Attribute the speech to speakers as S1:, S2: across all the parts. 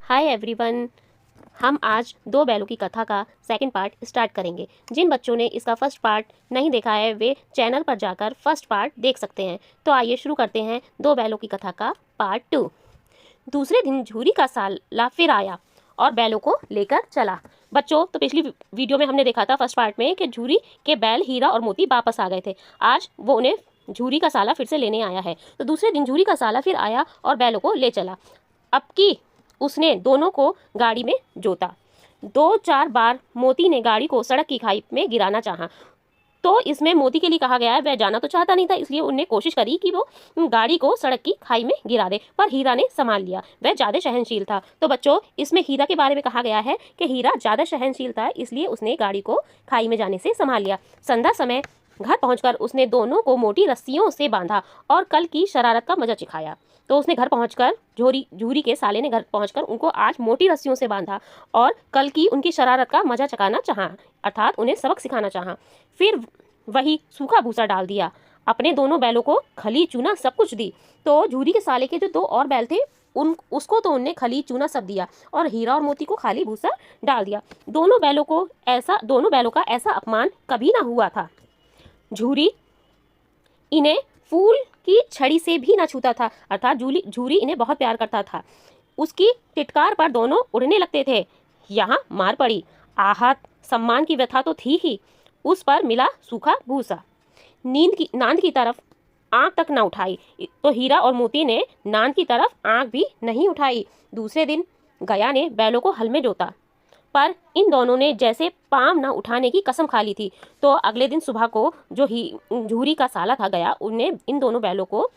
S1: Hi everyone. हम आज दो बैलों की कथा का सेकंड पार्ट स्टार्ट करेंगे। जिन बच्चों ने इसका फर्स्ट पार्ट नहीं देखा है वे चैनल पर जाकर फर्स्ट पार्ट देख सकते हैं। तो आइए शुरू करते हैं दो बैलों की कथा का पार्ट 2। दूसरे दिन झूरी का साला फिर आया और बैलों को लेकर चला। बच्चों, तो पिछली वीडियो में हमने देखा था फर्स्ट पार्ट में कि झूरी के बैल हीरा और मोती वापस आ गए थे। आज वो उन्हें झूरी का साला फिर से लेने आया है। तो दूसरे दिन झूरी का साला फिर आया और बैलों को ले चला। अब की उसने दोनों को गाड़ी में जोता। 2-4 बार मोती ने गाड़ी को सड़क की खाई में गिराना चाहा। तो इसमें मोती के लिए कहा गया है वह जाना तो चाहता नहीं था, इसलिए उन्हें कोशिश करी कि वो गाड़ी को सड़क की खाई में गिरा दे, पर हीरा ने संभाल लिया। वह ज़्यादा सहनशील था। तो बच्चों, इसमें हीरा के बारे में कहा गया है कि हीरा ज़्यादा सहनशील था, इसलिए उसने गाड़ी को खाई में जाने से संभाल लिया। संध्या समय घर पहुंचकर उसने दोनों को मोटी रस्सियों से बांधा और कल की शरारत का मजा चिखाया। तो उसने घर पहुंचकर झूरी के साले ने घर पहुंचकर उनको आज मोटी रस्सियों से बांधा और कल की उनकी शरारत का मजा चखाना चाहा, अर्थात उन्हें सबक सिखाना चाहा। फिर वही सूखा भूसा डाल दिया, अपने दोनों बैलों को खली चूना सब कुछ दी। तो झूरी के साले के जो दो और बैल थे उसको तो उनने खली चूना सब दिया और हीरा और मोती को खाली भूसा डाल दिया। दोनों बैलों का ऐसा अपमान कभी ना हुआ था। झूरी इन्हें फूल की छड़ी से भी ना छूता था, अर्थात झूरी इन्हें बहुत प्यार करता था। उसकी टिटकार पर दोनों उड़ने लगते थे। यहाँ मार पड़ी, आहत, सम्मान की व्यथा तो थी ही, उस पर मिला सूखा भूसा। नांद की तरफ आंख तक न उठाई, तो हीरा और मोती ने नांद की तरफ आंख भी नहीं उठाई। दूसरे दिन गया ने बैलों को हल में जोता, पर इन दोनों ने जैसे पाँव न उठाने की कसम खा ली थी। तो अगले दिन सुबह को जो झूरी का साला था गया, उनने इन दोनों बैलों को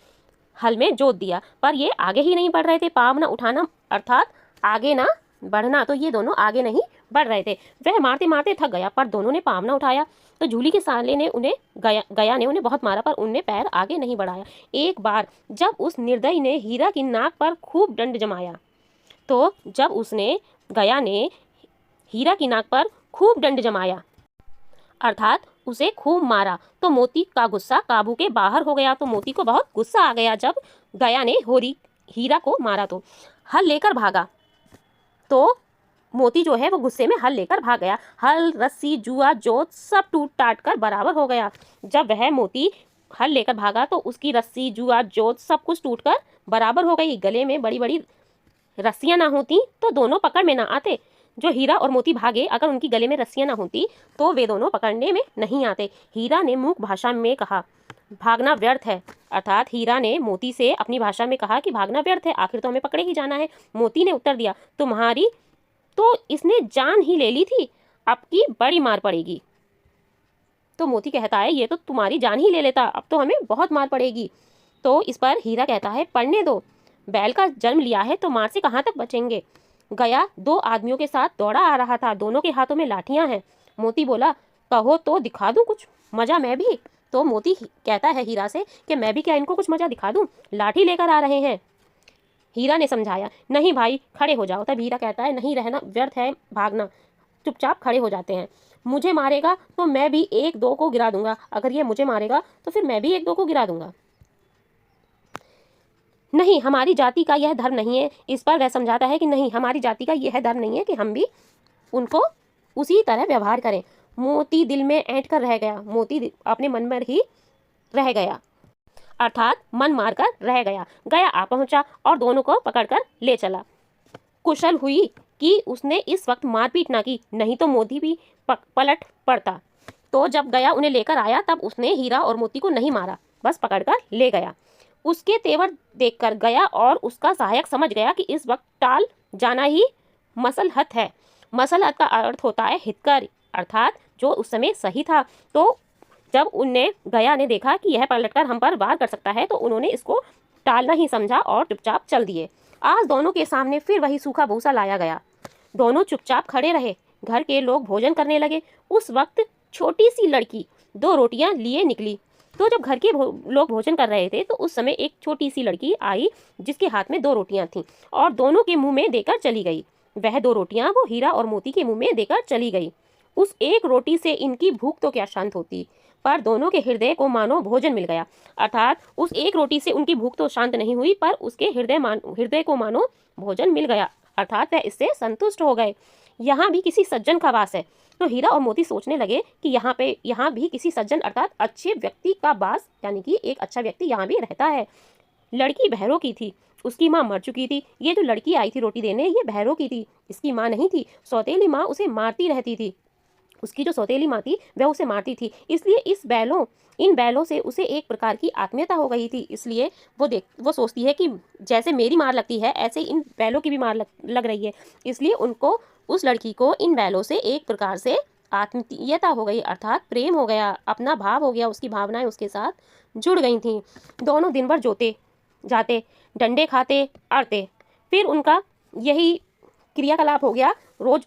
S1: हल में जोत दिया, पर ये आगे ही नहीं बढ़ रहे थे। पाँव न उठाना अर्थात आगे ना बढ़ना, तो ये दोनों आगे नहीं बढ़ रहे थे। वह मारते मारते थक गया, पर दोनों ने पाँव न उठाया। तो झूली के साले ने उन्हें गया ने उन्हें बहुत मारा, पर उनने पैर आगे नहीं बढ़ाया। एक बार जब उस निर्दयी ने हीरा की नाक पर खूब दंड जमाया, तो जब उसने गया ने हीरा की नाक पर खूब दंड जमाया अर्थात उसे खूब मारा, तो मोती का गुस्सा काबू के बाहर हो गया। तो मोती को बहुत गुस्सा आ गया जब गया ने हीरा को मारा, तो हल लेकर भागा। तो मोती जो है वो गुस्से में हल लेकर भाग गया। हल, रस्सी, जुआ, जोत सब टूट टाट कर बराबर हो गया। जब वह मोती हल लेकर भागा तो उसकी रस्सी, जुआ, जोत सब कुछ टूट कर बराबर हो गई। गले में बड़ी बड़ी रस्सियां ना होती तो दोनों पकड़ में ना आते। जो हीरा और मोती भागे, अगर उनकी गले में रस्सियां ना होती तो वे दोनों पकड़ने में नहीं आते। हीरा ने मूक भाषा में कहा, भागना व्यर्थ है, अर्थात हीरा ने मोती से अपनी भाषा में कहा कि भागना व्यर्थ है, आखिर तो हमें पकड़े ही जाना है। मोती ने उत्तर दिया, तुम्हारी तो इसने जान ही ले ली थी, अब की बड़ी मार पड़ेगी। तो मोती कहता है, ये तो तुम्हारी जान ही ले लेता, अब तो हमें बहुत मार पड़ेगी। तो इस पर हीरा कहता है, पढ़ने दो, बैल का जन्म लिया है तो मार से कहाँ तक बचेंगे। गया 2 आदमियों के साथ दौड़ा आ रहा था, दोनों के हाथों में लाठियां हैं। मोती बोला, कहो तो दिखा दूं कुछ मजा मैं भी। तो मोती कहता है हीरा से कि मैं भी क्या इनको कुछ मजा दिखा दूं, लाठी लेकर आ रहे हैं। हीरा ने समझाया, नहीं भाई खड़े हो जाओ। तब हीरा कहता है, नहीं रहना व्यर्थ है, भागना, चुपचाप खड़े हो जाते हैं। मुझे मारेगा तो मैं भी 1-2 को गिरा दूंगा, अगर ये मुझे मारेगा तो फिर मैं भी 1-2 को गिरा दूंगा। नहीं, हमारी जाति का यह धर्म नहीं है। इस पर वह समझाता है कि नहीं, हमारी जाति का यह धर्म नहीं है कि हम भी उनको उसी तरह व्यवहार करें। मोती दिल में ऐंठ कर रह गया, मोती अपने मन में ही रह गया, अर्थात मन मारकर रह गया। गया आ पहुंचा और दोनों को पकड़कर ले चला। कुशल हुई कि उसने इस वक्त मारपीट ना की, नहीं तो मोती भी पलट पड़ता। तो जब गया उन्हें लेकर आया तब उसने हीरा और मोती को नहीं मारा, बस पकड़कर ले गया। उसके तेवर देखकर गया और उसका सहायक समझ गया कि इस वक्त टाल जाना ही मसलहत है। मसलहत का अर्थ होता है हितकर, अर्थात जो उस समय सही था। तो जब उनने गया ने देखा कि यह पलटकर हम पर वार कर सकता है तो उन्होंने इसको टालना ही समझा और चुपचाप चल दिए। आज दोनों के सामने फिर वही सूखा भूसा लाया गया। दोनों चुपचाप खड़े रहे। घर के लोग भोजन करने लगे। उस वक्त छोटी सी लड़की 2 रोटियां लिए निकली। तो जब घर के लोग भोजन कर रहे थे तो उस समय एक छोटी सी लड़की आई जिसके हाथ में 2 रोटियां थीं और दोनों के मुंह में देकर चली गई। वह 2 रोटियां वो हीरा और मोती के मुंह में देकर चली गई। उस एक रोटी से इनकी भूख तो क्या शांत होती, पर दोनों के हृदय को मानो भोजन मिल गया। अर्थात उस एक रोटी से उनकी भूख तो शांत नहीं हुई, पर उसके हृदय को मानो भोजन मिल गया, अर्थात वह इससे संतुष्ट हो गए। यहाँ भी किसी सज्जन का वास है। तो हीरा और मोती सोचने लगे कि यहाँ भी किसी सज्जन अर्थात अच्छे व्यक्ति का वास, यानी कि एक अच्छा व्यक्ति यहाँ भी रहता है। लड़की बहरों की थी, उसकी माँ मर चुकी थी। ये जो लड़की आई थी रोटी देने, ये बहरों की थी, इसकी माँ नहीं थी। सौतेली माँ उसे मारती रहती थी। उसकी जो सौतेली माँ थी वह उसे मारती थी, इसलिए इन बैलों से उसे एक प्रकार की आत्मीयता हो गई थी। इसलिए वो सोचती है कि जैसे मेरी मार लगती है ऐसे इन बैलों की भी मार लग रही है। इसलिए उस लड़की को इन बैलों से एक प्रकार से आत्मीयता हो गई, अर्थात प्रेम हो गया, अपना भाव हो गया, उसकी भावनाएं उसके साथ जुड़ गई थीं। दोनों दिन भर जोते जाते, डंडे खाते, अड़ते। फिर उनका यही क्रियाकलाप हो गया रोज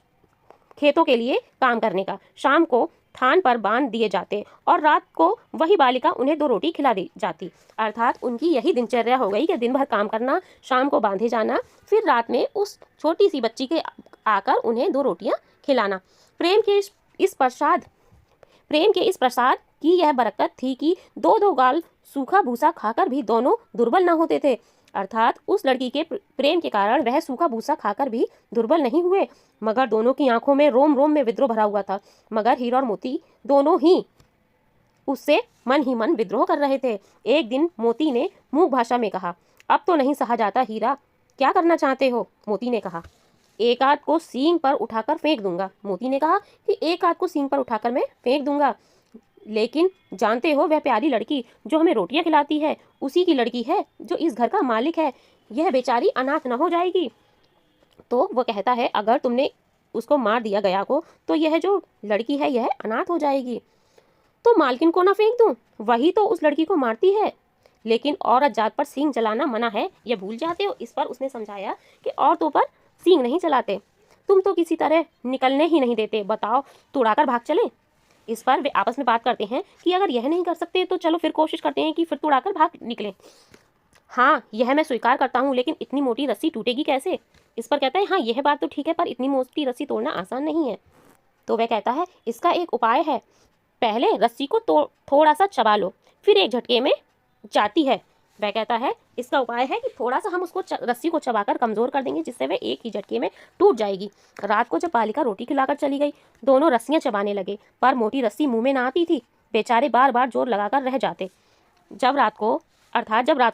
S1: खेतों के लिए काम करने का। शाम को थान पर बांध दिए जाते और रात को वही बालिका उन्हें 2 रोटी खिला दी जाती। अर्थात उनकी यही दिनचर्या हो गई कि दिन भर काम करना, शाम को बांधे जाना, फिर रात में उस छोटी सी बच्ची के आकर उन्हें 2 रोटियां खिलाना। प्रेम के इस प्रसाद की यह बरकत थी कि 2-2 गाल सूखा भूसा खाकर भी दोनों दुर्बल न होते थे। अर्थात उस लड़की के प्रेम के कारण वह सूखा भूसा खाकर भी दुर्बल नहीं हुए। मगर दोनों की आंखों में रोम रोम में विद्रोह भरा हुआ था। मगर हीरा और मोती दोनों ही उससे मन ही मन विद्रोह कर रहे थे। एक दिन मोती ने मूक भाषा में कहा, अब तो नहीं सहा जाता हीरा, क्या करना चाहते हो? मोती ने कहा, एक आध को सींग पर उठाकर फेंक दूंगा। मोती ने कहा कि एक आध को सींग पर उठाकर मैं फेंक दूंगा, लेकिन जानते हो वह प्यारी लड़की जो हमें रोटियां खिलाती है उसी की लड़की है जो इस घर का मालिक है, यह बेचारी अनाथ न हो जाएगी। तो वो कहता है अगर तुमने उसको मार दिया गया को तो यह जो लड़की है यह अनाथ हो जाएगी। तो मालकिन को ना फेंक दूं, वही तो उस लड़की को मारती है। लेकिन औरत जात पर सींग चलाना मना है, यह भूल जाते हो। इस पर उसने समझाया कि औरतों पर सींग नहीं चलाते, तुम तो किसी तरह निकलने ही नहीं देते, बताओ तुड़ाकर भाग चले। इस पर वे आपस में बात करते हैं कि अगर यह नहीं कर सकते तो चलो फिर कोशिश करते हैं कि फिर तुड़ाकर भाग निकले। हाँ यह मैं स्वीकार करता हूँ, लेकिन इतनी मोटी रस्सी टूटेगी कैसे? इस पर कहता है हाँ यह बात तो ठीक है, पर इतनी मोटी रस्सी तोड़ना आसान नहीं है। तो वह कहता है इसका एक उपाय है, पहले रस्सी को थोड़ा सा चबा लो, फिर एक झटके में जाती है। वह कहता है इसका उपाय है कि थोड़ा सा हम उसको रस्सी को चबाकर कमजोर कर देंगे, जिससे वह एक ही झटके में टूट जाएगी। रात को जब बालिका रोटी खिलाकर चली गई, दोनों रस्सियां चबाने लगे, पर मोटी रस्सी मुंह में ना आती थी। बेचारे बार बार जोर लगाकर रह जाते। जब रात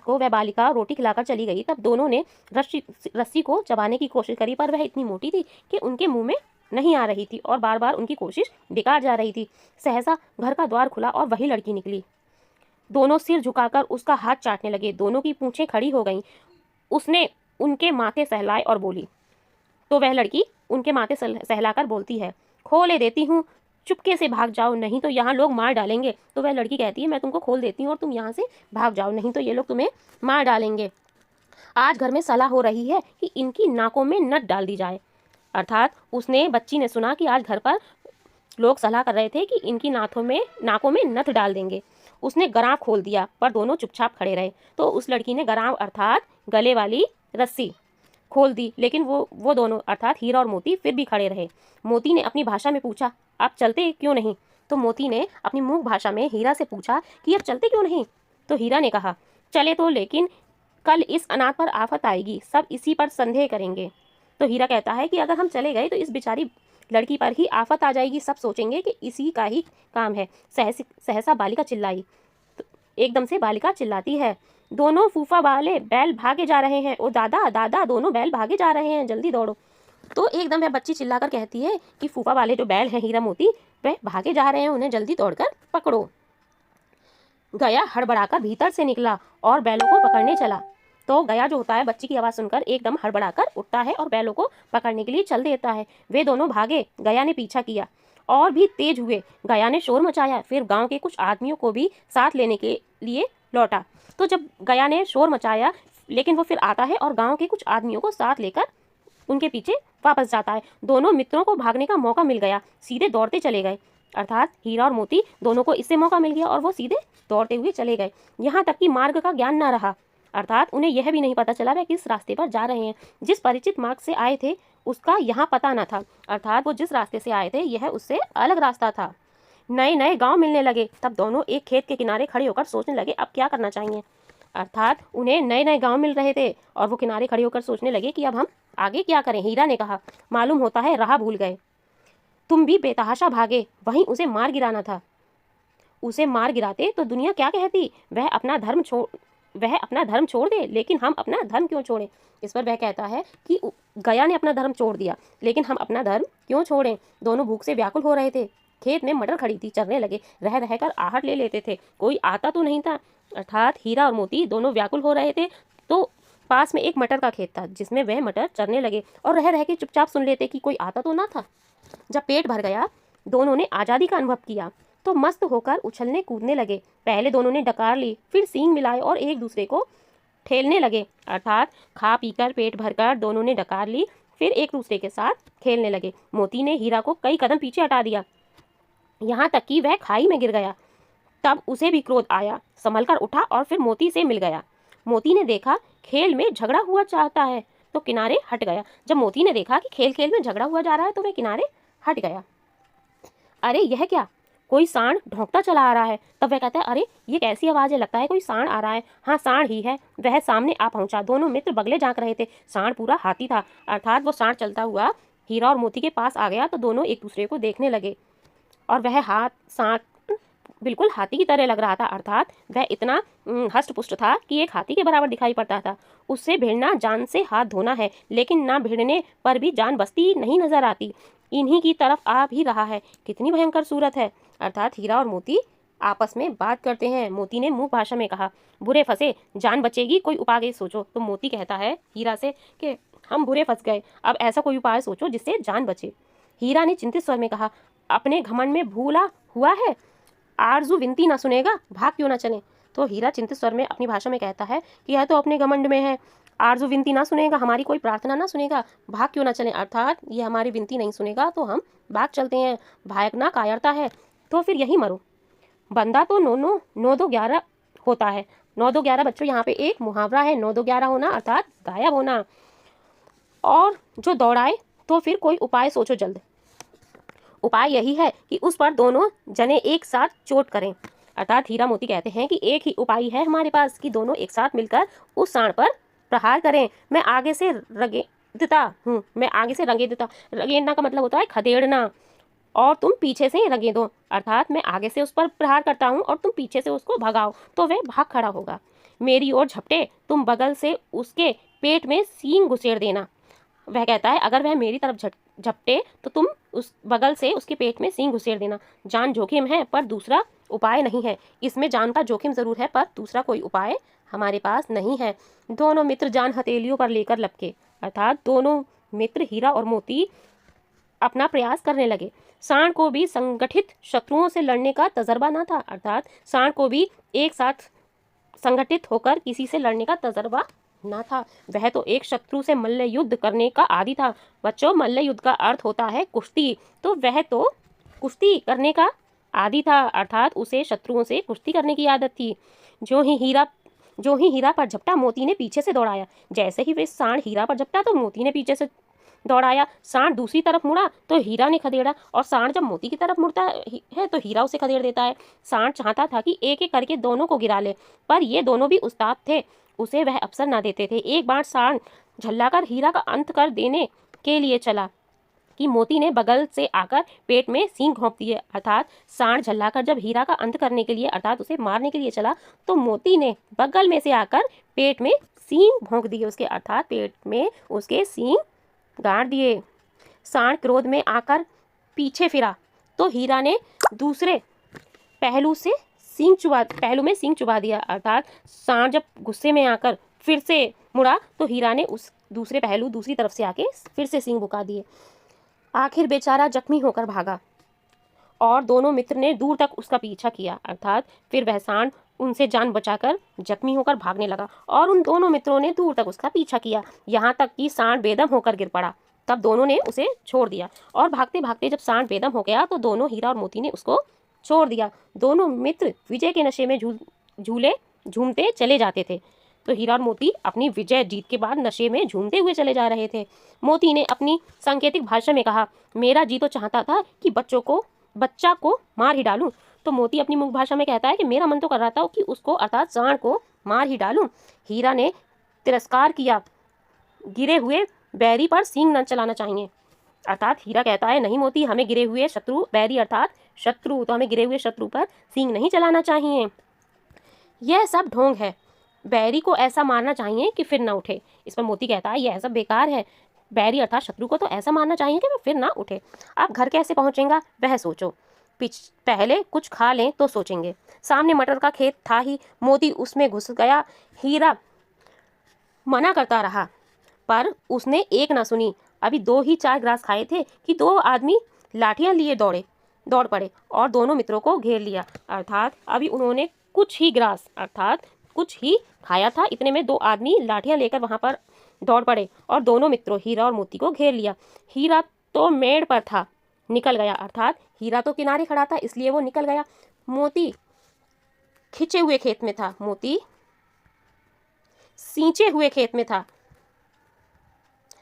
S1: को वह बालिका रोटी खिलाकर चली गई, तब दोनों ने रस्सी को चबाने की कोशिश करी, पर वह इतनी मोटी थी कि उनके मुंह में नहीं आ रही थी और बार बार उनकी कोशिश बेकार जा रही थी। सहसा घर का द्वार खुला और वही लड़की निकली। दोनों सिर झुकाकर उसका हाथ चाटने लगे, दोनों की पूंछें खड़ी हो गईं। उसने उनके माथे सहलाए और बोली। तो वह लड़की उनके माथे सहलाकर बोलती है, खोले देती हूँ, चुपके से भाग जाओ, नहीं तो यहाँ लोग मार डालेंगे। तो वह लड़की कहती है मैं तुमको खोल देती हूँ और तुम यहाँ से भाग जाओ, नहीं तो ये लोग तुम्हें मार डालेंगे। आज घर में सलाह हो रही है कि इनकी नाकों में नट डाल दी जाए। अर्थात बच्ची ने सुना कि आज घर पर लोग सलाह कर रहे थे कि इनकी नाकों में नथ डाल देंगे। उसने गरां खोल दिया, पर दोनों चुपचाप खड़े रहे। तो उस लड़की ने गरां अर्थात गले वाली रस्सी खोल दी, लेकिन वो दोनों अर्थात हीरा और मोती फिर भी खड़े रहे। मोती ने अपनी भाषा में पूछा, आप चलते क्यों नहीं? तो मोती ने अपनी मूक भाषा में हीरा से पूछा कि अब चलते क्यों नहीं? तो हीरा ने कहा, चले तो, लेकिन कल इस अनाथ पर आफत आएगी, सब इसी पर संदेह करेंगे। तो हीरा कहता है कि अगर हम चले गए तो इस बेचारी लड़की पर ही आफत आ जाएगी, सब सोचेंगे कि इसी का ही काम है। सहसा बालिका चिल्लाई। तो एकदम से बालिका चिल्लाती है, दोनों फूफा वाले बैल भागे जा रहे हैं, ओ दादा दादा दोनों बैल भागे जा रहे हैं, जल्दी दौड़ो। तो एकदम वह बच्ची चिल्लाकर कहती है कि फूफा वाले जो बैल हैं हीरा मोती, वह भागे जा रहे हैं, उन्हें जल्दी दौड़कर पकड़ो। गया हड़बड़ाकर भीतर से निकला और बैलों को पकड़ने चला। तो गया जो होता है बच्ची की आवाज़ सुनकर एकदम हड़बड़ाकर उठता है और बैलों को पकड़ने के लिए चल देता है। वे दोनों भागे, गया ने पीछा किया और भी तेज हुए। गया ने शोर मचाया, फिर गांव के कुछ आदमियों को भी साथ लेने के लिए लौटा। तो जब गया ने शोर मचाया, लेकिन वो फिर आता है और गांव के कुछ आदमियों को साथ लेकर उनके पीछे वापस जाता है। दोनों मित्रों को भागने का मौका मिल गया, सीधे दौड़ते चले गए। अर्थात हीरा और मोती दोनों को इससे मौका मिल गया और वो सीधे दौड़ते हुए चले गए। यहाँ तक कि मार्ग का ज्ञान ना रहा, अर्थात उन्हें यह भी नहीं पता चला वे किस रास्ते पर जा रहे हैं। जिस परिचित मार्ग से आए थे उसका यहाँ पता न था, अर्थात वो जिस रास्ते से आए थे यह उससे अलग रास्ता था। नए नए गांव मिलने लगे, तब दोनों एक खेत के किनारे खड़े होकर सोचने लगे अब क्या करना चाहिए। अर्थात उन्हें नए नए गांव मिल रहे थे और वो किनारे खड़े होकर सोचने लगे कि अब हम आगे क्या करें? हीरा ने कहा। मालूम होता है राह भूल गए। तुम भी बेतहाशा भागे, वहीं उसे मार गिराना था। उसे मार गिराते तो दुनिया क्या कहती? वह अपना धर्म छोड़ दे, लेकिन हम अपना धर्म क्यों छोड़ें? इस पर वह कहता है कि गया ने अपना धर्म छोड़ दिया, लेकिन हम अपना धर्म क्यों छोड़ें? दोनों भूख से व्याकुल हो रहे थे। खेत में मटर खड़ी थी, चरने लगे, रह रहकर आहट ले लेते थे, कोई आता तो नहीं था। अर्थात हीरा और मोती दोनों व्याकुल हो रहे थे। तो पास में एक मटर का खेत था, जिसमें वह मटर चरने लगे और रह रह के चुपचाप सुन लेते कि कोई आता तो ना था। जब पेट भर गया, दोनों ने आज़ादी का अनुभव किया तो मस्त होकर उछलने कूदने लगे। पहले दोनों ने डकार ली, फिर सींग मिलाए और एक दूसरे को ठेलने लगे। अर्थात खा पीकर पेट भरकर दोनों ने डकार ली, फिर एक दूसरे के साथ खेलने लगे। मोती ने हीरा को कई कदम पीछे हटा दिया, यहाँ तक कि वह खाई में गिर गया। तब उसे भी क्रोध आया, संभल कर उठा और फिर मोती से मिल गया। मोती ने देखा खेल में झगड़ा हुआ चाहता है तो किनारे हट गया। जब मोती ने देखा कि खेल खेल में झगड़ा हुआ जा रहा है तो वह किनारे हट गया। अरे यह क्या, कोई सांड ढोंकता चला आ रहा है। तब वह कहता है, अरे ये कैसी आवाज़ है, लगता है कोई सांड आ रहा है। हाँ, सांड ही है। वह सामने आ पहुंचा। दोनों मित्र बगले झांक रहे थे। सांड पूरा हाथी था, अर्थात वो सांड चलता हुआ हीरा और मोती के पास आ गया तो दोनों एक दूसरे को देखने लगे और वह सांड बिल्कुल हाथी की तरह लग रहा था। अर्थात वह इतना हष्ट पुष्ट था कि एक हाथी के बराबर दिखाई पड़ता था। उससे भिड़ना जान से हाथ धोना है, लेकिन ना भिड़ने पर भी जान बसती नहीं नजर आती। इन्हीं की तरफ आ भी रहा है। कितनी भयंकर सूरत है। अर्थात हीरा और मोती आपस में बात करते हैं। मोती ने मुंह भाषा में कहा, बुरे फंसे, जान बचेगी, कोई उपाय सोचो। तो मोती कहता है हीरा से कि हम बुरे फंस गए, अब ऐसा कोई उपाय सोचो जिससे जान बचे। हीरा ने चिंतित स्वर में कहा, अपने घमंड में भूला हुआ है, आरजू विनती ना सुनेगा, भाग क्यों ना चले। तो हीरा चिंतित स्वर में अपनी भाषा में कहता है कि यह तो अपने घमंड में है, आरजू विनती ना सुनेगा, हमारी कोई प्रार्थना ना सुनेगा, भाग क्यों ना चले। अर्थात ये हमारी विनती नहीं सुनेगा तो हम भाग चलते हैं। भागना कायरता है तो फिर यही मरो। बंदा तो 9-2-11 होता है। 9-2-11 बच्चों, यहाँ पे एक मुहावरा है। 9-2-11 होना अर्थात गायब होना। और जो दौड़ाए तो फिर कोई उपाय सोचो जल्द। उपाय यही है कि उस पर दोनों जने एक साथ चोट करें। अर्थात हीरा मोती कहते हैं कि एक ही उपाय है हमारे पास कि दोनों एक साथ मिलकर उस सांड पर प्रहार करें। मैं आगे से रगेदता हूँ, मैं आगे से रगेदता। रगेदना का मतलब होता है खदेड़ना, और तुम पीछे से रगे दो। अर्थात मैं आगे से उस पर प्रहार करता हूँ और तुम पीछे से उसको भगाओ तो वह भाग खड़ा होगा। मेरी ओर झपटे, तुम बगल से उसके पेट में सींग घुसेड़ देना। वह कहता है अगर वह मेरी तरफ झपटे तो तुम उस बगल से उसके पेट में सींग घुसेड़ देना। जान जोखिम है पर दूसरा उपाय नहीं है। इसमें जान का जोखिम जरूर है पर दूसरा कोई उपाय हमारे पास नहीं है। दोनों मित्र जान हथेलियों पर लेकर लपके। अर्थात दोनों मित्र हीरा और मोती अपना प्रयास करने लगे। सांड को भी संगठित शत्रुओं से लड़ने का तजर्बा न था। अर्थात सांड को भी एक साथ संगठित होकर किसी से लड़ने का तजर्बा ना था। वह तो एक शत्रु से मल्ल युद्ध करने का आदी था। बच्चों, मल्ल युद्ध का अर्थ होता है कुश्ती, तो वह तो कुश्ती करने का आदी था। अर्थात उसे शत्रुओं से कुश्ती करने की आदत थी। जो ही हीरा पर झपटा, मोती ने पीछे से दौड़ाया। जैसे ही वे सांड हीरा पर झपटा तो मोती ने पीछे से दौड़ाया। सांड दूसरी तरफ मुड़ा तो हीरा ने खदेड़ा, और सांड जब मोती की तरफ मुड़ता है तो हीरा उसे खदेड़ देता है। सांड चाहता था कि एक एक करके दोनों को गिरा ले, पर ये दोनों भी उस्ताद थे, उसे वह अवसर ना देते थे। एक बार सांड झल्लाकर हीरा का अंत कर देने के लिए चला कि मोती ने बगल से आकर पेट में सींग घोंप दिए। अर्थात सांड झल्लाकर जब हीरा का अंत करने के लिए अर्थात उसे मारने के लिए चला तो मोती ने बगल में से आकर पेट में सींग भोंक दिए उसके। अर्थात पेट में उसके सींग गाड़ दिए। सांड क्रोध में आकर पीछे फिरा तो हीरा ने दूसरे पहलू में सींग चुबा दिया। अर्थात सांड जब गुस्से में आकर फिर से मुड़ा तो हीरा ने उस दूसरे पहलू दूसरी तरफ से आके फिर से सींग भुका दिए। आखिर बेचारा जख्मी होकर भागा और दोनों मित्र ने दूर तक उसका पीछा किया। अर्थात फिर वह सांड उनसे जान बचाकर जख्मी होकर भागने लगा और उन दोनों मित्रों ने दूर तक उसका पीछा किया, यहाँ तक कि सांड बेदम होकर गिर पड़ा। तब दोनों ने उसे छोड़ दिया और भागते भागते जब सांड बेदम हो गया तो दोनों हीरा और मोती ने उसको छोड़ दिया। दोनों मित्र विजय के नशे में झूमते चले जाते थे। तो हीरा और मोती अपनी विजय जीत के बाद नशे में झूमते हुए चले जा रहे थे। मोती ने अपनी सांकेतिक भाषा में कहा, मेरा जी तो चाहता था कि बच्चा को मार ही डालूं। तो मोती अपनी मुख भाषा में कहता है कि मेरा मन तो कर रहा था कि उसको अर्थात सांड को मार ही डालूं। हीरा ने तिरस्कार किया, गिरे हुए बैरी पर सींग न चलाना चाहिए। अर्थात हीरा कहता है नहीं मोती, हमें गिरे हुए शत्रु, बैरी अर्थात शत्रु, तो हमें गिरे हुए शत्रु पर सींग नहीं चलाना चाहिए। यह सब ढोंग है, बैरी को ऐसा मारना चाहिए कि फिर ना उठे। इस पर मोती कहता है यह सब बेकार है, बैरी अर्थात शत्रु को तो ऐसा मारना चाहिए कि वह फिर ना उठे। अब घर कैसे पहुंचेगा वह सोचो, पहले कुछ खा लें तो सोचेंगे। सामने मटर का खेत था ही, मोती उसमें घुस गया। हीरा मना करता रहा पर उसने एक ना सुनी। अभी 2 ही 4 ग्रास खाए थे कि 2 आदमी लाठियां लिए दौड़ पड़े और दोनों मित्रों को घेर लिया। अर्थात अभी उन्होंने कुछ ही ग्रास अर्थात कुछ ही खाया था, इतने में 2 आदमी लाठियां लेकर वहां पर दौड़ पड़े और दोनों मित्रों हीरा और मोती को घेर लिया। हीरा तो मेड़ पर था, निकल गया। अर्थात हीरा तो किनारे खड़ा था इसलिए वो निकल गया। मोती खिंचे हुए खेत में था, मोती सींचे हुए खेत में था।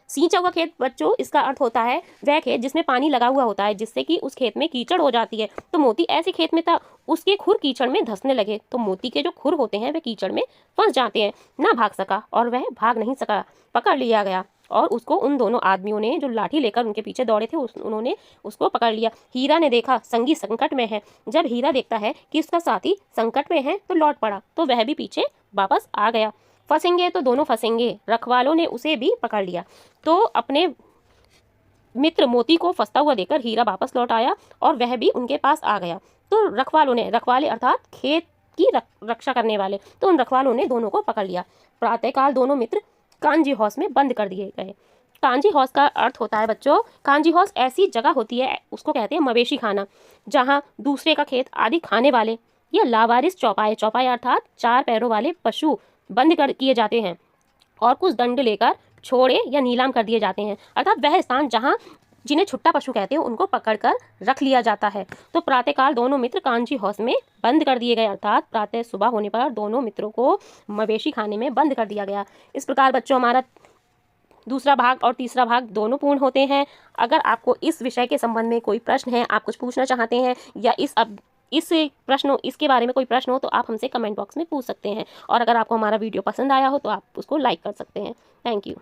S1: सींचा हुआ खेत बच्चों, इसका अर्थ होता है वह खेत जिसमें पानी लगा हुआ होता है, जिससे कि उस खेत में कीचड़ हो जाती है। तो मोती ऐसे खेत में था, उसके खुर कीचड़ में धंसने लगे, तो मोती के जो खुर होते हैं वे कीचड़ में फंस जाते हैं। ना भाग सका और वह भाग नहीं सका, पकड़ लिया गया और उसको उन दोनों आदमियों ने जो लाठी लेकर उनके पीछे दौड़े थे उन्होंने उसको पकड़ लिया। हीरा ने देखा संगी संकट में है। जब हीरा देखता है कि उसका साथी संकट में है तो लौट पड़ा, तो वह भी पीछे वापस आ गया। फंसेंगे तो दोनों फंसेंगे, रखवालों ने उसे भी पकड़ लिया। तो अपने मित्र मोती को फंसता हुआ देखकर हीरा वापस लौट आया और वह भी उनके पास आ गया। तो रखवालों ने, रखवाले अर्थात खेत की रक्षा करने वाले, तो उन रखवालों ने दोनों को पकड़ लिया। प्रातःकाल दोनों मित्र कांजी हाउस में बंद कर दिए गए। कांजी हाउस का अर्थ होता है बच्चों, कांजी हाउस ऐसी जगह होती है, उसको कहते हैं मवेशी खाना, जहाँ दूसरे का खेत आदि खाने वाले या लावारिस चौपाए, चौपाए अर्थात 4 पैरों वाले पशु बंद कर किए जाते हैं और कुछ दंड लेकर छोड़े या नीलाम कर दिए जाते हैं। अर्थात वह स्थान जहां जिन्हें छुट्टा पशु कहते हैं उनको पकड़कर रख लिया जाता है। तो प्रातःकाल दोनों मित्र कांजी हाउस में बंद कर दिए गए, अर्थात प्रातः सुबह होने पर दोनों मित्रों को मवेशी खाने में बंद कर दिया गया। इस प्रकार बच्चों हमारा दूसरा भाग और तीसरा भाग दोनों पूर्ण होते हैं। अगर आपको इस विषय के संबंध में कोई प्रश्न है, आप कुछ पूछना चाहते हैं या इसके बारे में कोई प्रश्न हो तो आप हमसे कमेंट बॉक्स में पूछ सकते हैं। और अगर आपको हमारा वीडियो पसंद आया हो तो आप उसको लाइक कर सकते हैं। Thank you.